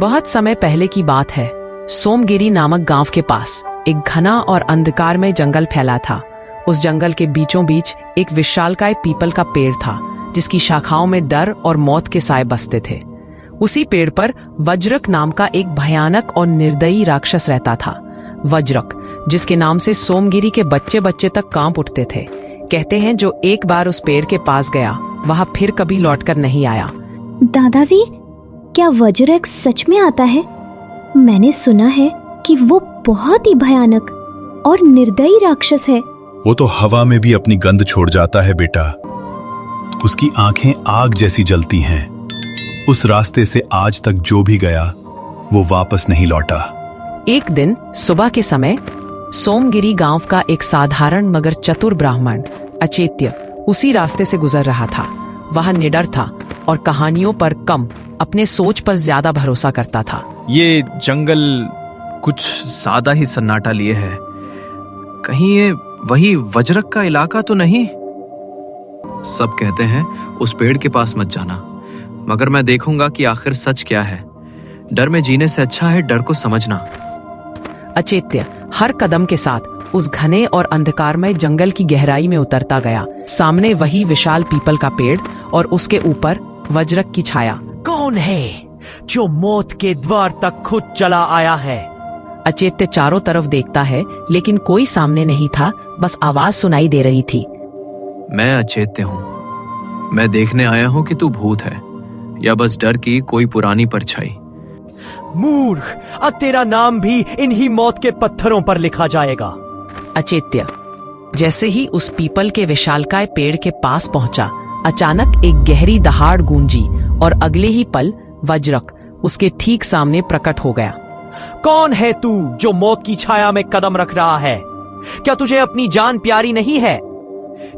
बहुत समय पहले की बात है। सोमगिरी नामक गांव के पास एक घना और अंधकारमय जंगल फैला था। उस जंगल के बीचों बीच एक विशालकाय पीपल का पेड़ था, जिसकी शाखाओं में डर और मौत के साए बसते थे। उसी पेड़ पर वज्रक नाम का एक भयानक और निर्दयी राक्षस रहता था। वज्रक, जिसके नाम से सोमगिरी के बच्चे बच्चे तक कांप उठते थे। कहते हैं जो एक बार उस पेड़ के पास गया, वहां फिर कभी लौटकर नहीं आया। दादाजी, क्या वज्रक सच में आता है? मैंने सुना है कि वो बहुत ही भयानक और निर्दयी राक्षस है। वो तो हवा में भी अपनी गंध छोड़ जाता है बेटा। उसकी आंखें आग जैसी जलती हैं। उस रास्ते से आज तक जो भी गया वो वापस नहीं लौटा। एक दिन सुबह के समय सोमगिरी गांव का एक साधारण मगर चतुर ब्राह्मण अचेत्य उसी रास्ते से गुजर रहा था। वह निडर था और कहानियों पर कम, अपने सोच पर ज्यादा भरोसा करता था। ये जंगल कुछ ज्यादा ही सन्नाटा लिए है। कहीं ये वही वज्रक का इलाका तो नहीं? सब कहते हैं उस पेड़ के पास मत जाना, मगर मैं देखूंगा कि आखिर सच क्या है। डर में जीने से अच्छा है डर को समझना। अचेत्य हर कदम के साथ उस घने और अंधकारमय जंगल की गहराई में उतरता गया। सामने वही विशाल पीपल का पेड़ और उसके ऊपर वज्रक की छाया। कौन है जो मौत के द्वार तक खुद चला आया है? अचेत्य चारों तरफ देखता है, लेकिन कोई सामने नहीं था। बस आवाज सुनाई दे रही थी। मैं अचेत्य हूं। मैं देखने आया हूं कि तू भूत है या बस डर की कोई पुरानी परछाई। मूर्ख, अब तेरा नाम भी इन्हीं मौत के पत्थरों पर लिखा जाएगा। अचेत्य जैसे ही उस पीपल के विशालकाय पेड़ के पास पहुंचा, अचानक एक गहरी दहाड़ गूंजी और अगले ही पल वज्रक उसके ठीक सामने प्रकट हो गया। कौन है तू जो मौत की छाया में कदम रख रहा है? क्या तुझे अपनी जान प्यारी नहीं है?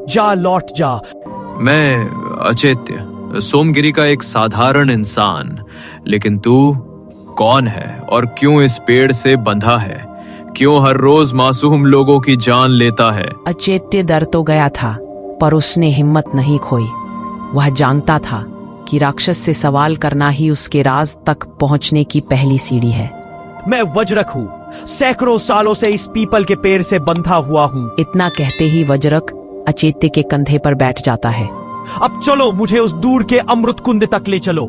जा, लौट जा। मैं अचेत्य, सोमगिरी का एक साधारण इंसान। लेकिन तू कौन है और क्यों इस पेड़ से बंधा है? क्यों हर रोज मासूम लोगों की जान लेता है? अचेत्य डर तो गया था, पर उसने हिम्मत नहीं खोई। वह जानता था कि राक्षस से सवाल करना ही उसके राज तक पहुंचने की पहली सीढ़ी है। मैं वज्रक हूँ, सैकड़ों सालों से इस पीपल के पेड़ से बंधा हुआ हूँ। इतना कहते ही वज्रक अचेत्य के कंधे पर बैठ जाता है। अब चलो, मुझे उस दूर के अमृत कुंड तक ले चलो।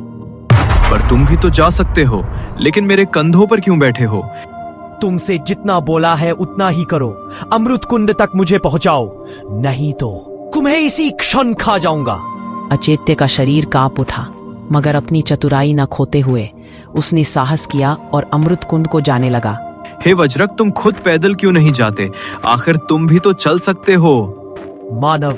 पर तुम भी तो जा सकते हो, लेकिन मेरे कंधों पर क्यों बैठे हो? तुमसे जितना बोला है उतना ही करो। अमृत कुंड तक मुझे पहुंचाओ, नहीं तो तुम्हें इसी क्षण खा जाऊंगा। अचेत्य का शरीर कांप उठा, मगर अपनी चतुराई न खोते हुए उसने साहस किया और अमृत कुंड को जाने लगा। हे वज्रक, तुम खुद पैदल क्यों नहीं जाते? आखिर तुम भी तो चल सकते हो। मानव,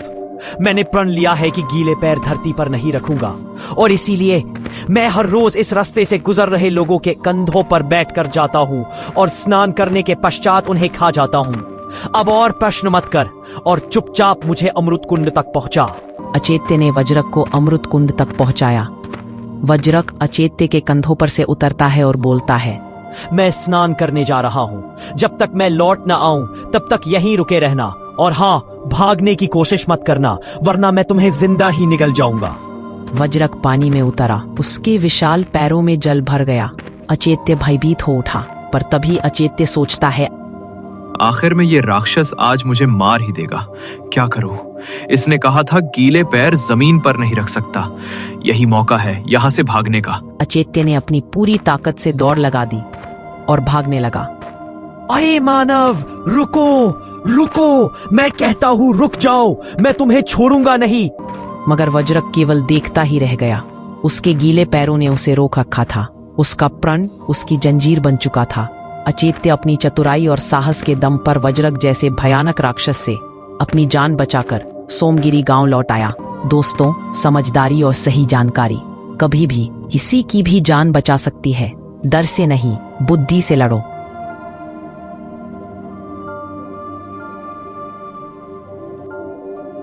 मैंने प्रण लिया है कि गीले पैर धरती पर नहीं रखूंगा, और इसीलिए मैं हर रोज इस रास्ते से गुजर रहे लोगों के कंधों पर बैठकर जाता हूं और स्नान करने के पश्चात उन्हें खा जाता हूं। अब और प्रश्न मत कर और चुपचाप मुझे अमृत कुंड तक पहुंचा। अचेत्य ने वज्रक को अमृत कुंड तक पहुंचाया। वज्रक अचेत्य के कंधों पर से उतरता है और बोलता है, मैं स्नान करने जा रहा हूं। जब तक मैं लौट न आऊं तब तक यहीं रुके रहना, और हाँ, भागने की कोशिश मत करना, वरना मैं तुम्हें जिंदा ही निगल जाऊंगा। वज्रक पानी में उतरा। उसके विशाल पैरों में जल भर गया। अचेत्य भयभीत हो उठा, पर तभी अचेत्य सोचता है, आखिर में ये राक्षस आज मुझे मार ही देगा। क्या करूं? इसने कहा था गीले पैर जमीन पर नहीं रख सकता। यही मौका है यहाँ से भागने का। अचेत्य ने अपनी पूरी ताकत से दौड़ लगा दी और भागने लगा। अरे मानव, रुको रुको, मैं कहता हूँ रुक जाओ, मैं तुम्हें छोड़ूंगा नहीं। मगर वज्रक केवल देखता ही रह गया। उसके गीले पैरों ने उसे रोक रखा था। उसका प्रण उसकी जंजीर बन चुका था। अचेत्य अपनी चतुराई और साहस के दम पर वज्रक जैसे भयानक राक्षस से अपनी जान बचाकर सोमगिरी गांव लौट आया। दोस्तों, समझदारी और सही जानकारी कभी भी किसी की भी जान बचा सकती है। डर से नहीं, बुद्धि से लड़ो।